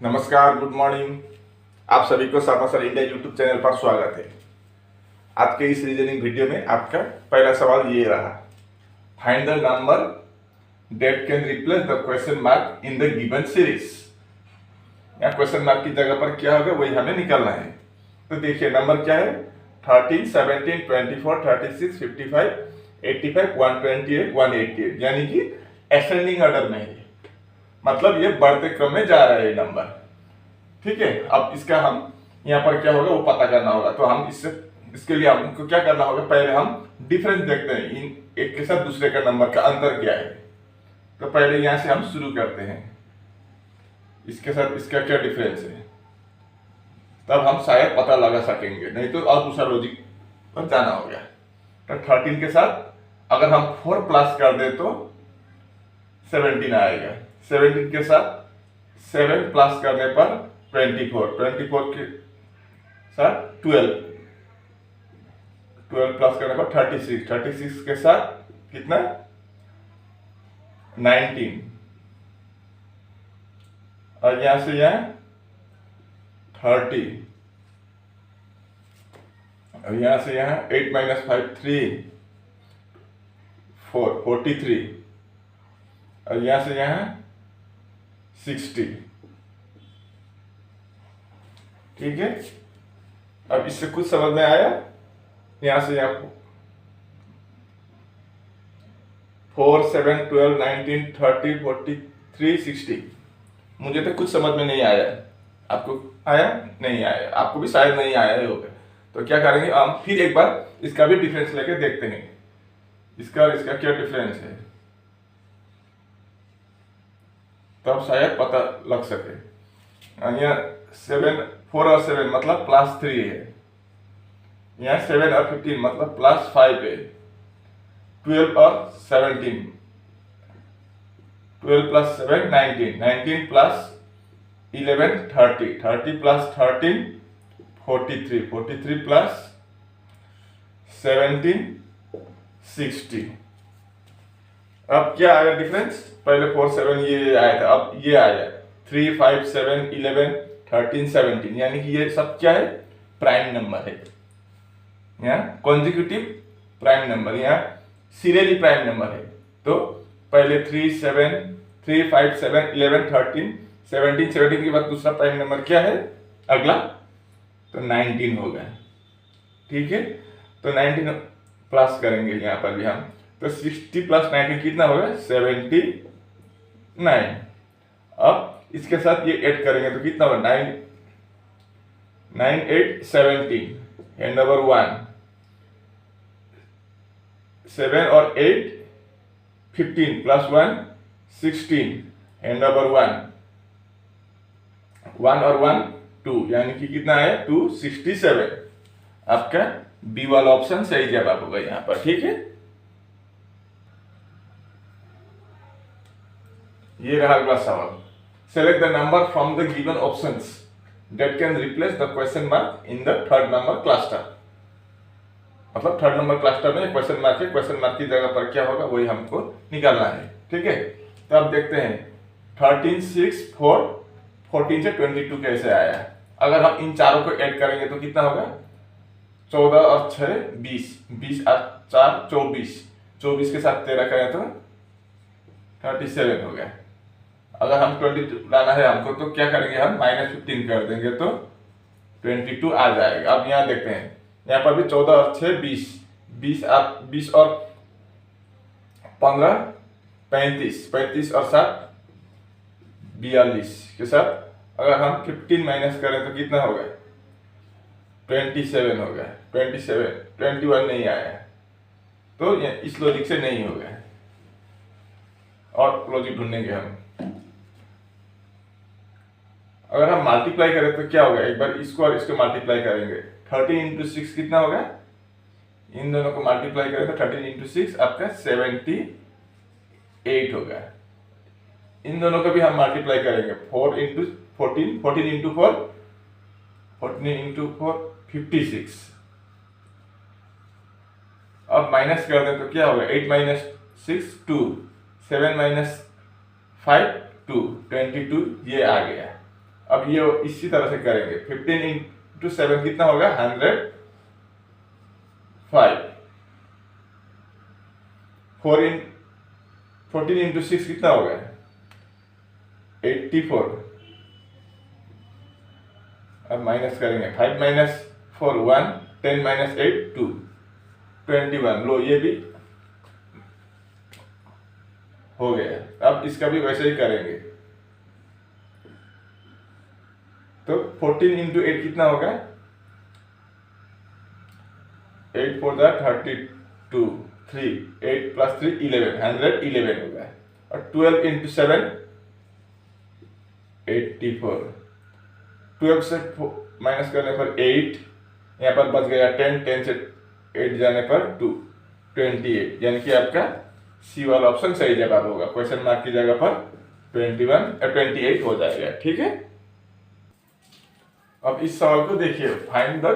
नमस्कार, good morning. आप सभी को सर इंडिया यूट्यूब चैनल पर स्वागत है। आज के इस रीजनिंग वीडियो में आपका पहला सवाल ये रहा, find the number that can replace the question mark in the given series. यहाँ क्वेश्चन मार्क की जगह पर क्या होगा वही हमें निकालना है। तो देखिए नंबर क्या है, 13, 17, 24, 36, 55, 85, 128, 188, यानी कि असेंडिंग ऑर्डर में है, मतलब ये बढ़ते क्रम में जा रहा है ये नंबर। ठीक है, अब इसका हम यहाँ पर क्या होगा वो पता करना होगा। तो हम इसके लिए हमको क्या करना होगा, पहले हम डिफरेंस देखते हैं, इन एक के साथ दूसरे का नंबर का अंतर क्या है। तो पहले यहाँ से हम शुरू करते हैं, इसके साथ इसका क्या डिफरेंस है, तब हम शायद पता लगा सकेंगे, नहीं तो और दूसरा लॉजिक पर जाना होगा। तो 13 के साथ अगर हम 4 प्लस कर दे तो 17 आएगा। 17 के साथ 7 प्लस करने पर 24, 24 के साथ 12 प्लस करने पर 36, 36 के साथ कितना 19, और यहां से यहां 30, और यहां से यहां 8 - 5 3 4 43, और यहां से यहां 60। ठीक है, अब इससे कुछ समझ में आया। यहां से यहां 4 7 12 19 30 43 60, मुझे तो कुछ समझ में नहीं आया। आपको आया? नहीं आया, आपको भी शायद नहीं आया होगा। तो क्या करेंगे, हम फिर एक बार इसका भी डिफरेंस लेके देखते हैं, इसका और इसका क्या डिफरेंस है, तब शायद पता लग सके। यहाँ 4 और 7 मतलब +3 है, यहाँ 7 और 15 मतलब +5 है। 12 और 17, 12 + 7 19, 19 + 11 30, 30 + 13 43, 43 + 17 60। अब क्या आया डिफरेंस, पहले 4 7 ये आया था, अब ये आया 3 5 7 11 13 17, यानी कि ये सब क्या है, प्राइम नंबर है। यहाँ कॉन्जिक्यूटिव प्राइम नंबर, यहाँ सीरियली प्राइम नंबर है। तो पहले 3 5 7 11 13 17, 17 के बाद दूसरा प्राइम नंबर क्या है अगला, तो 19 होगा। ठीक है, तो 19 प्लस करेंगे यहाँ पर भी हम, तो 60 + 19 कितना होगा, 79। अब इसके साथ ये ऐड करेंगे तो कितना होगा, 9 9 8 17, हैंड नंबर 1, 7 और 8 15 + 1 16, हैंड नंबर 1, 1 और 1 2, यानी कि कितना है 267। आपका बी वाला ऑप्शन सही जवाब होगा यहाँ पर। ठीक है, ये रहा अगला सवाल, select the number from the given options that can replace the question mark in the third number cluster. मतलब थर्ड नंबर क्लस्टर में क्वेश्चन मार्क है, क्वेश्चन मार्क की जगह पर क्या होगा वही हमको निकालना है। ठीक है, तो अब देखते हैं 13 6 4 14 से 22 कैसे आया। अगर हम इन चारों को ऐड करेंगे तो कितना होगा, 14 और 6 20, 20 और 4 24, 24 के साथ 13 करें तो 37 हो गया। अगर हम 22 लाना है हमको तो क्या करेंगे, हम -15 कर देंगे तो 22 आ जाएगा। अब यहाँ देखते हैं, यहाँ पर भी 14 और 6 20, 20 और 15 35, 35 और 7 42 के साथ अगर हम 15 माइनस करें तो कितना होगा, 27 होगा। 27 21 नहीं आया, तो इस लॉजिक से नहीं होगा, और लॉजिक ढूंढेंगे हम। अगर हम मल्टीप्लाई करें तो क्या होगा, एक बार इसको और इसको मल्टीप्लाई करेंगे, 13 × 6 कितना होगा, इन दोनों को मल्टीप्लाई करें तो 13 × 6 आपका 78 होगा। इन दोनों को भी हम मल्टीप्लाई करेंगे, 4 × 14 14 × 4 14 × 4 56। अब माइनस कर दें तो क्या होगा, 8 - 6 2, 7 - 5 2, 22 ये आ गया। अब ये इसी तरह से करेंगे। 15 इंटू 7 कितना होगा? 105। 14 इंटू 6 कितना होगा? 84। अब माइनस करेंगे। 5 माइनस 4 1, 10 माइनस 8 2, 21। लो ये भी हो गया। अब इसका भी वैसे ही करेंगे। तो 14 इंटू 8 कितना होगा? 8 4 32, 3, 8 प्लस 3 11, 111 होगा। और 12 इंटू 7 84। 12 से माइनस करने पर 8, यहाँ पर बच गया 10, 10 से 8 जाने पर 2, 28। यानी कि आपका सी वाला ऑप्शन सही जवाब होगा। क्वेश्चन मार्क की जगह पर 28 हो जाएगा। ठीक है। अब इस सवाल को देखिए। Find the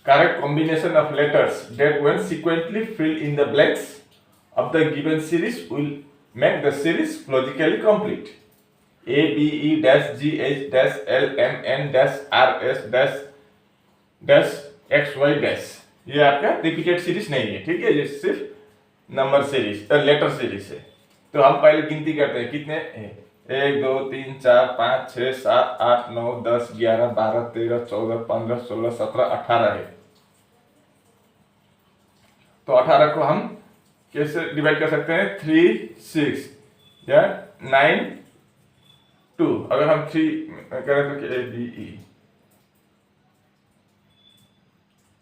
correct combination of letters that when sequentially fill in the blanks of the given series will make the series logically complete. A B E dash G H dash L M N dash R S dash dash X Y dash। ये आपका repeated series नहीं है। ठीक है, ये सिर्फ number series letter series है। तो हम पहले गिनती करते हैं कितने हैं। 1 2 3 4 5 6 7 8 9 10 11 12 13 14 15 16 17 18 है। तो 18 को हम कैसे डिवाइड कर सकते हैं? 3 6 या 9 2। अगर हम 3 करें तो A B E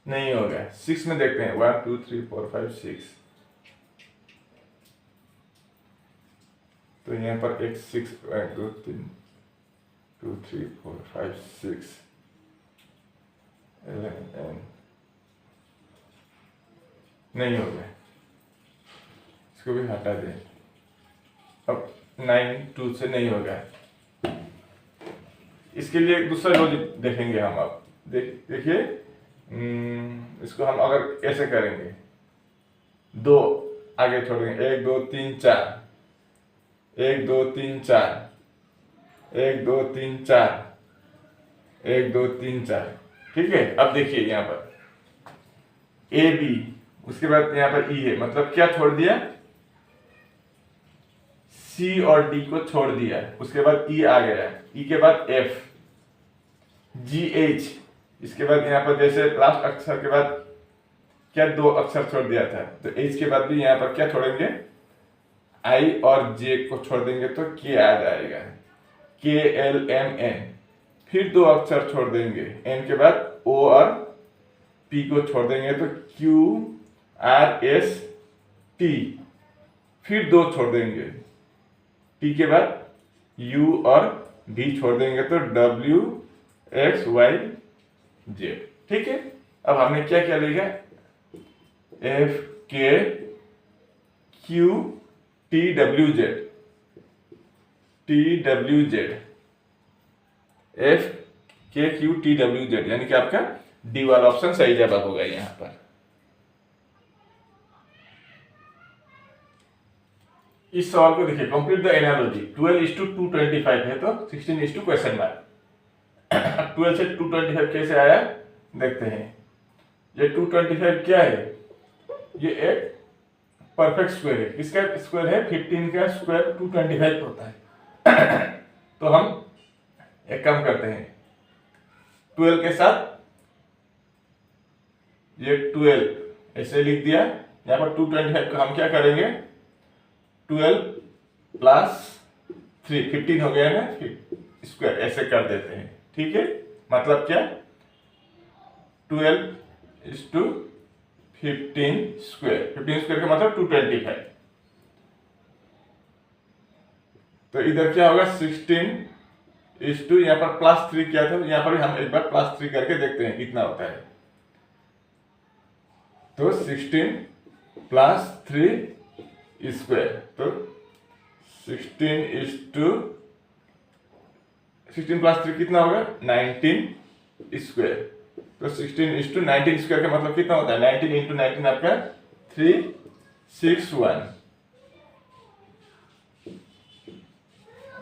नहीं होगा। 6 में देखते हैं। 1 2 3 4 5 6। तो यहाँ पर एक 6 1 2 3 2 3 4 5 6 11 नहीं होगा। इसको भी हटा दें। अब 9 2 से नहीं होगा। इसके लिए एक दूसरा लॉजिक देखेंगे हम। अब देखिए इसको हम अगर ऐसे करेंगे, 2 आगे छोड़ेंगे। 1 2 3 4, 1 2 3 4, 1 2 3 4, 1 2 3 4। ठीक है। अब देखिए यहाँ पर A B, उसके बाद यहाँ पर E है। मतलब क्या छोड़ दिया? C और D को छोड़ दिया। उसके बाद E आ गया। E के बाद F, G H। इसके बाद यहाँ पर जैसे लास्ट अक्षर के बाद क्या 2 अक्षर छोड़ दिया था, तो H के बाद भी यहाँ पर क्या छोड़ेंगे? I और J को छोड़ देंगे तो K आ जाएगा। K L M N। फिर 2 अक्षर छोड़ देंगे। N के बाद O और P को छोड़ देंगे तो Q R S T। फिर 2 छोड़ देंगे। T के बाद U और D छोड़ देंगे तो W X Y Z। ठीक है। अब हमने क्या क्या लिखा? F K Q T W Z, T W Z, F K Q T W Z। यानी कि आपका डी वाला ऑप्शन सही जवाब होगा यहाँ पर। इस सवाल को देखिए। Complete the analogy. 12:225 है तो 16 क्वेश्चन मार्क। 12 से 225 कैसे आया देखते हैं। ये 225 क्या है? ये एक परफेक्ट स्क्वायर है। किसका स्क्वायर है? 15 का स्क्वायर 225 होता है। तो हम एक काम करते हैं। 12 के साथ ये 12 ऐसे लिख दिया। यहाँ पर 225 को हम क्या करेंगे? 12 प्लस 3, 15 हो गया ना, स्क्वायर ऐसे कर देते हैं। ठीक है। मतलब क्या? 12:15 स्क्वायर। 15 स्क्वायर का मतलब 225। तो इधर क्या होगा? 16 यहाँ पर प्लस 3 किया था, यहाँ पर हम एक बार प्लस 3 करके देखते हैं कितना होता है। तो 16 प्लस 3 स्क्वायर, तो 16 प्लस 3 कितना होगा? 19 स्क्वायर। तो 16:19 स्क्वायर का मतलब कितना होता है? 19 इंटू 19 आपका 361।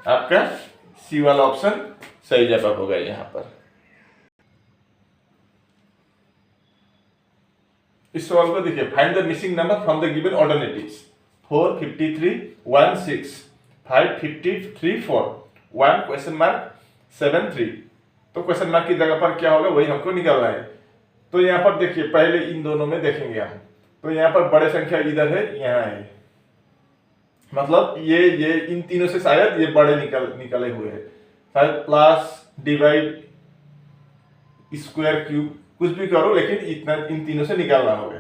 आपका सी वाला ऑप्शन सही जवाब होगा यहाँ पर। इस सवाल को देखिए, find the missing number from the given alternatives. 4, 53, 1, 6, 5, 53, 4, 1 question mark 7, 3। तो क्वेश्चन मार्क की जगह पर क्या होगा वही हमको निकालना है। तो यहाँ पर देखिए, पहले इन दोनों में देखेंगे हम। तो यहाँ पर बड़े संख्या इधर है, यहाँ है, मतलब ये इन तीनों से शायद ये बड़े निकले हुए हैं, शायद प्लस डिवाइड स्क्वायर क्यूब कुछ भी करो, लेकिन इतना इन तीनों से निकालना होगा।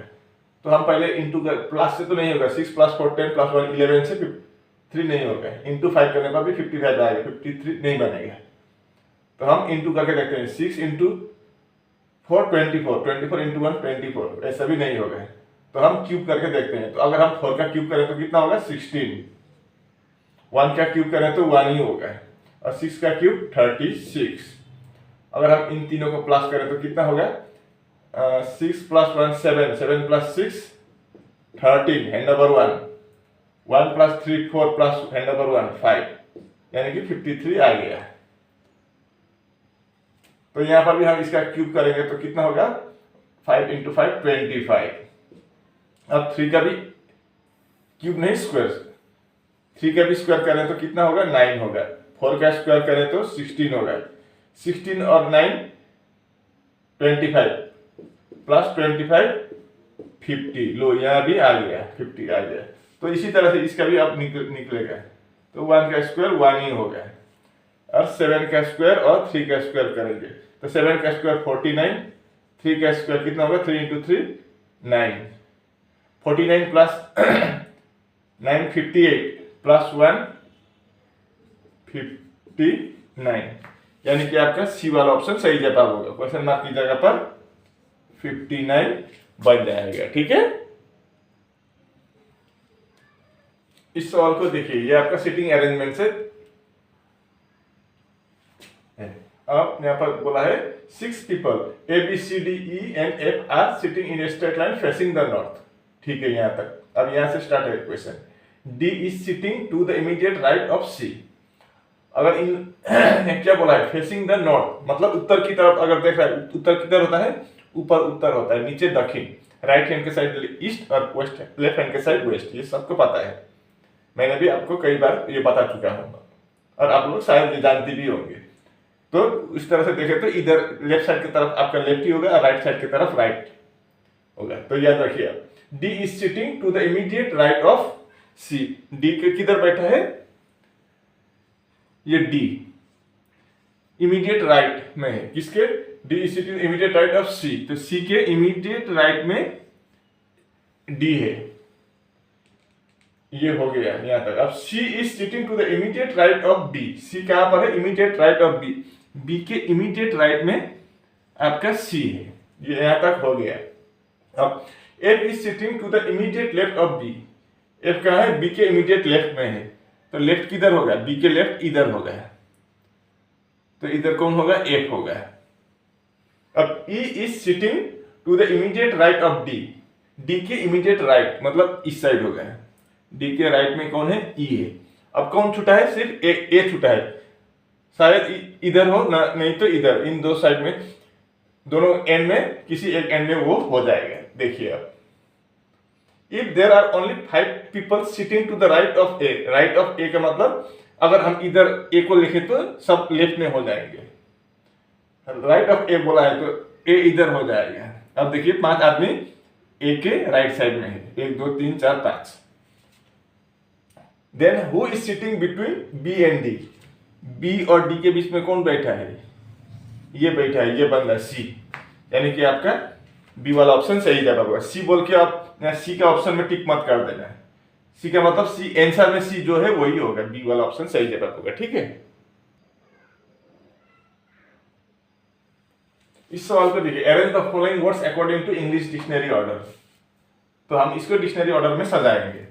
तो हम पहले इंटू कर, प्लस से तो नहीं होगा, 6 + 4 10 + 1 11 से 3 नहीं होगा। इंटू 5 करने पर भी 55 आएगा, 53 नहीं बनेगा। तो हम इंटू करके देखते हैं, 6 × 4 24, 24 × 1 24, ऐसा भी नहीं होगा। तो हम क्यूब करके देखते हैं। तो अगर हम 4 का क्यूब करें तो कितना होगा 16, 1 का क्यूब करें तो 1 ही होगा, और 6 का क्यूब 36। अगर हम इन तीनों को प्लस करें तो कितना होगा 6 + 1 7, 7 + 6 13, हैंड ओवर 1, 1 + 3 4 + हैंड ओवर 1 5, यानी कि 53 आ गया। तो यहाँ पर भी हम इसका क्यूब करेंगे तो कितना होगा 5 × 5 25। अब 3 का भी क्यूब नहीं स्क्वायर, 3 का भी स्क्वायर करें तो कितना होगा 9 होगा। 4 का स्क्वायर करें तो 16 होगा। 16 और 9 25 + 25 50, लो यहाँ भी आ गया 50 आ गया। तो इसी तरह से इसका भी अब निकलेगा। तो 1 का स्क्वायर 1 ही होगा, और 7 का स्क्वायर और 3 का स्क्वायर करेंगे तो 7 का स्क्वायर 49, 3 का स्क्वायर कितना होगा 3 × 3 9, 49 + 9 58 + 1 59, यानी कि आपका सी वाला ऑप्शन सही जवाब होगा। क्वेश्चन मार्क की जगह पर 59 बन जाएगा। ठीक है, इस सवाल को देखिए, ये आपका सीटिंग अरेंजमेंट से अब यहाँ पर बोला है 6 people A B C D E and F are sitting in a straight line facing the north। ठीक है यहाँ तक। अब यहाँ से स्टार्ट है question. D is sitting to the immediate right of C। अगर इन क्या बोला है फेसिंग द नॉर्थ, मतलब उत्तर की तरफ अगर देख रहा है, उत्तर किधर होता है, ऊपर उत्तर होता है, नीचे दक्षिण, राइट हैंड के साइड ईस्ट और वेस्ट, लेफ्ट हैंड के साइड वेस्ट, ये सबको पता है। मैंने भी आपको कई बार ये बता चुका हूँ, और आप लोग शायद ये जानते भी होंगे। तो इस तरह से देखें तो इधर लेफ्ट साइड की तरफ आपका लेफ्ट ही होगा और राइट साइड की तरफ राइट होगा। तो याद रखिए, D is sitting to the immediate right of C. D के किधर बैठा है, ये डी इमीडिएट राइट में है, किसके, D is sitting immediate right of C. तो सी के इमीडिएट राइट में डी है, ये हो गया यहां तक। अब C is sitting to the immediate right of B. C कहां पर है, immediate right of B. B के इमीडिएट राइट में आपका सी है, ये यहां तक हो गया। अब F is sitting to the immediate left of B. F कहां है, बी के इमीडिएट लेफ्ट में है। तो लेफ्ट किधर होगा, बी के लेफ्ट इधर होगा, तो इधर कौन होगा, एफ होगा। अब E is sitting to the immediate right of D. D के इमीडिएट राइट मतलब इस साइड होगा, डी के राइट में कौन है, ई है। अब कौन छूटा है, सिर्फ ए छूटा है, शायद इधर हो ना, नहीं तो इधर, इन दो साइड में, दोनों एंड में किसी एक एंड में वो हो जाएगा। देखिए अब, if there are only 5 people sitting to the right of A. Right of A का मतलब अगर हम इधर ए को लिखें तो सब लेफ्ट में हो जाएंगे। राइट ऑफ ए बोला है तो ए इधर हो जाएगा। अब देखिए 5 आदमी ए के राइट साइड में है, 1 2 3 4 5। Then who is sitting between B and D. B और डी के बीच में कौन बैठा है, ये बैठा है, ये बंदा सी, यानी कि आपका बी वाला ऑप्शन सही जवाब होगा। सी बोल के आप सी का ऑप्शन में टिक मत कर देना, सी का मतलब सी आंसर में सी जो है वही होगा, बी वाला ऑप्शन सही जवाब होगा। ठीक है, इस सवाल को देखिए, arrange the following words according to English dictionary order. तो हम इसको डिक्शनरी ऑर्डर में सजाएंगे।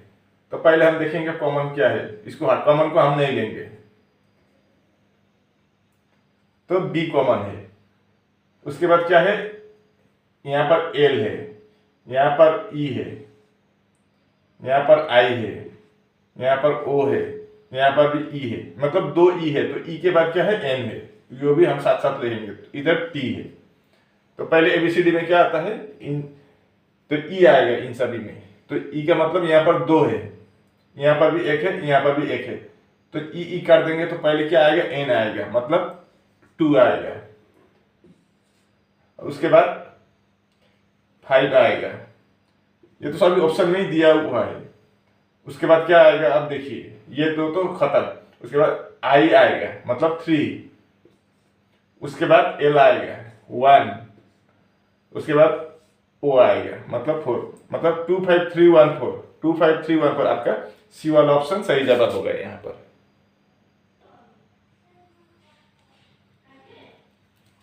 तो पहले हम देखेंगे कॉमन क्या है, इसको कॉमन को हम नहीं लेंगे, तो बी कॉमन है। उसके बाद क्या है, यहां पर एल है, यहां पर ई है, यहां पर आई है, यहां पर ओ है, यहाँ पर भी ई है, मतलब दो ई है, तो ई के बाद क्या है, एन है, यो भी हम साथ साथ लेंगे, तो इधर टी है। तो पहले एबीसीडी में क्या आता है, इन, तो ई आएगा इन सभी में, तो ई का मतलब यहाँ पर दो है, यहाँ पर भी एक है, यहाँ पर भी एक है, तो ई काट देंगे तो पहले क्या आएगा, एन आएगा, मतलब 2 आएगा, उसके बाद 5 आएगा। ये तो सभी ऑप्शन में ही दिया हुआ है। उसके बाद क्या आएगा, अब देखिए ये दो तो खत्म, उसके बाद आई आएगा मतलब 3, उसके बाद एल आएगा 1, उसके बाद ओ आएगा मतलब 4, मतलब 25314, 25314 आपका सी वाला ऑप्शन सही जवाब होगा यहाँ पर।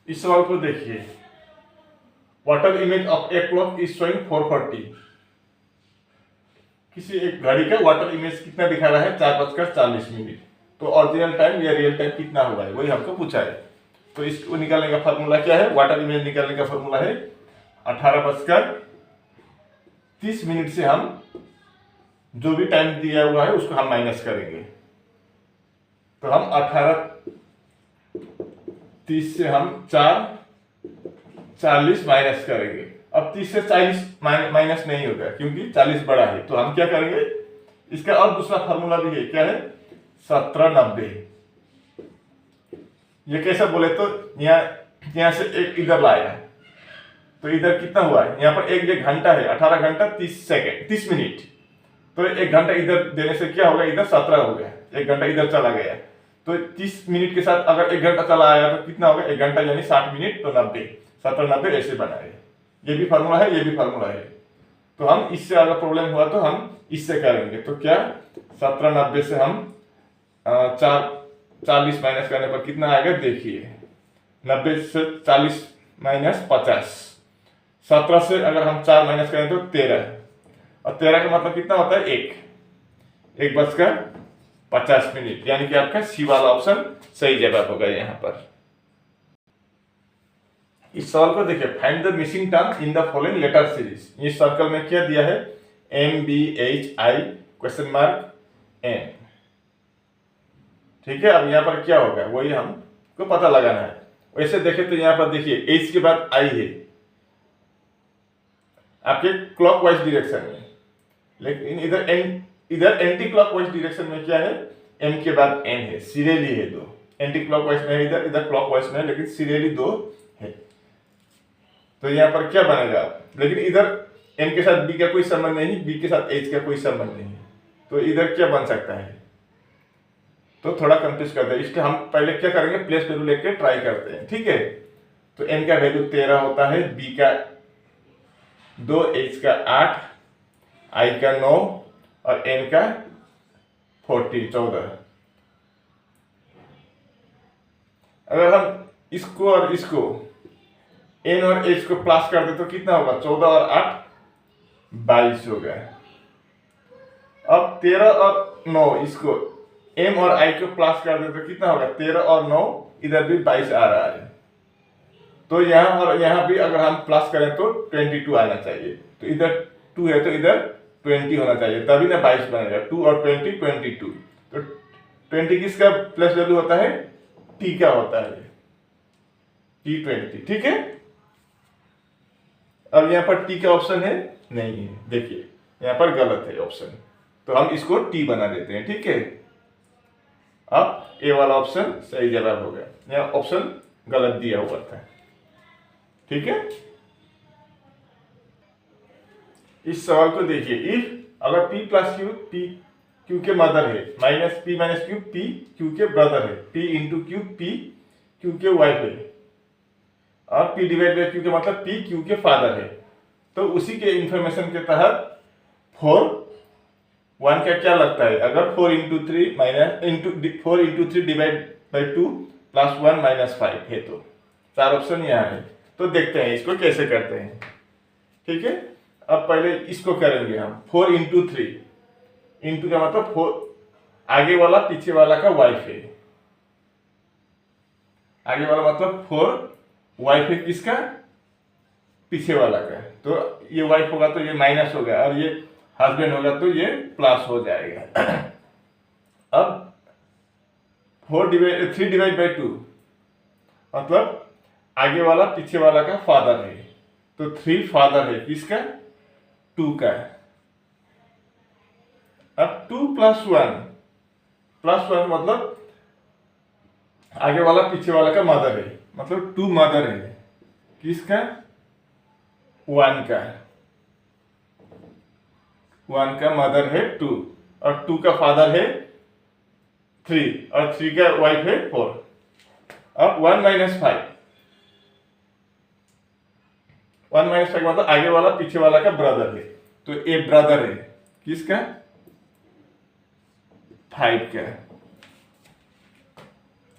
इस सवाल को देखिए, water image of a clock is showing 4:40। किसी एक घड़ी का वाटर इमेज कितना दिखा रहा है, 4:40। तो ओरिजिनल टाइम या रियल टाइम कितना होगा, वही हमको पूछा है। तो इसको निकालने का फॉर्मूला क्या है, वाटर इमेज निकालने का फॉर्मूला है 18:30 से हम जो भी टाइम दिया हुआ है उसको हम माइनस करेंगे। तो हम 18:30 से हम 4:40 माइनस करेंगे। अब 30 से 40 माइनस नहीं होगा क्योंकि 40 बड़ा है, तो हम क्या करेंगे, इसका और दूसरा फार्मूला भी है, क्या है, 1790। ये कैसे बोले तो यहाँ से एक इधर लाया, तो इधर कितना हुआ है, यहाँ पर एक घंटा है, 18 घंटा 30 मिनट, तो एक घंटा इधर देने से क्या होगा, इधर 17 हो गया, एक घंटा इधर चला गया, तो 30 मिनट के साथ अगर एक घंटा चला आया तो कितना होगा, एक घंटा यानी 60 मिनट, तो 90, 1790 ऐसे बनाए। ये भी फार्मूला है, ये भी फार्मूला है। तो हम इससे अगर प्रॉब्लम हुआ तो हम इससे करेंगे, तो क्या 1790 से हम 40 माइनस करने पर कितना आएगा, देखिए 90 से 40 माइनस 50, 17 से अगर हम 4 माइनस करें तो 13, और 13 का मतलब कितना होता है, 1:50, यानी कि आपका सी वाला ऑप्शन सही जवाब होगा यहाँ पर। इस सवाल को देखिए, find the missing term in the following letter series. इस सर्कल में क्या दिया है, MBHI क्वेश्चन मार्क N, ठीक है। अब यहाँ पर क्या होगा वही हमको पता लगाना है। वैसे देखें तो यहाँ पर देखिए H के बाद I है आपके क्लॉकवाइज डायरेक्शन में, लेकिन इधर एंटी क्लॉकवाइज डायरेक्शन में क्या है, M के बाद N है, सीरियली है दो, एंटी क्लॉकवाइज में इधर क्लॉकवाइज में, लेकिन सीरियली दो है। तो यहाँ पर क्या बनेगा, लेकिन इधर N के साथ B का कोई संबंध नहीं, B के साथ H का कोई संबंध नहीं, तो इधर क्या बन सकता है, तो थोड़ा कंफ्यूज करते हैं। इसके हम पहले क्या करेंगे, प्लेस वैल्यू लेके ट्राई करते हैं, ठीक है। तो N का वैल्यू 13 होता है, B का 2, H का 8, I का 9 और N का 14। अगर हम इसको और इसको N और H को प्लस कर दे तो कितना होगा, 14 और 8 22 हो गया। अब 13 और 9 इसको M और I को प्लस कर दे तो कितना होगा, 13 और 9 इधर भी 22 आ रहा है, तो यहाँ और यहाँ भी अगर हम प्लस करें तो 22 आना चाहिए। तो इधर 2 है तो इधर 20 होना चाहिए, तभी ना 22 बनेगा। 2 और 20 22, तो 20 किसका प्लस वैल्यू होता है, T का होता है, T20, ठीक है। अब यहाँ पर T का ऑप्शन है नहीं है, देखिए यहाँ पर गलत है ऑप्शन, तो हम इसको T बना देते हैं, ठीक है। अब ए वाला ऑप्शन सही जवाब हो गया, यहाँ ऑप्शन गलत दिया हुआ था, ठीक है। इस सवाल को देखिए, इफ अगर P plus Q P Q के मदर है, minus P minus Q P Q के ब्रदर है, P into Q P Q के वाइफ है, और P डिवाइड बाई Q के मतलब P Q के फादर है, तो उसी के इंफॉर्मेशन के तहत 1 का क्या लगता है, अगर 4 into 3 divide by 2 plus 1 minus 5 है, तो 4 ऑप्शन यहाँ है। तो देखते हैं इसको कैसे करते हैं, ठीक है। अब पहले इसको करेंगे हम, 4 इंटू 3, इंटू का मतलब 4 आगे वाला पीछे वाला का वाइफ है, आगे वाला मतलब 4 वाइफ है किसका, पीछे वाला का, तो ये वाइफ होगा तो ये माइनस होगा, और ये हस्बैंड होगा तो ये प्लस हो जाएगा। अब 3/2 मतलब आगे वाला पीछे वाला का फादर है, तो 3 फादर है किसका? 2 का। अब 2 + 1 मतलब आगे वाला पीछे वाला का मदर है, मतलब 2 मदर है किसका? 1 का। 1 का मदर है 2 और 2 का फादर है 3 और 3 का वाइफ है 4। अब 1 - 5 मतलब आगे वाला पीछे वाला का ब्रदर है, तो ये ब्रदर है किसका? 5 का।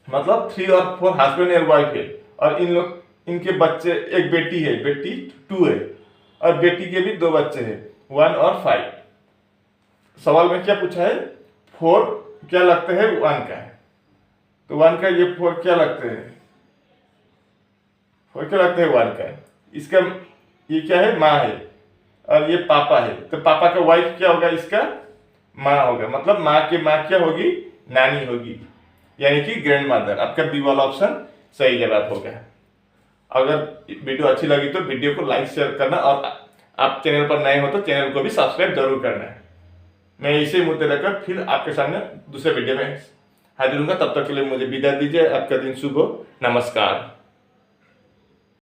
मतलब 3 और 4 हस्बैंड और वाइफ है, और इनके बच्चे, एक बेटी है, बेटी 2 है, और बेटी के भी 2 बच्चे हैं 1 और 5। सवाल में क्या पूछा है? 4 क्या लगता है 1 का, तो 1 का ये 4 क्या लगते हैं? 4 क्या लगता है 1 का? इसका ये क्या है? माँ है, और ये पापा है, तो पापा का वाइफ क्या होगा? इसका माँ होगा, मतलब माँ की माँ क्या होगी? नानी होगी, यानी कि ग्रैंड मदर। आपका बी वाला ऑप्शन सही जवाब होगा। अगर वीडियो अच्छी लगी तो वीडियो को लाइक शेयर करना, और आप चैनल पर नए हो तो चैनल को भी सब्सक्राइब जरूर करना है। मैं इसे मुद्दे लेकर फिर आपके सामने दूसरे वीडियो में हाजिर होऊंगा। तब तक के लिए मुझे विदा दीजिए। आपका दिन शुभ हो। नमस्कार।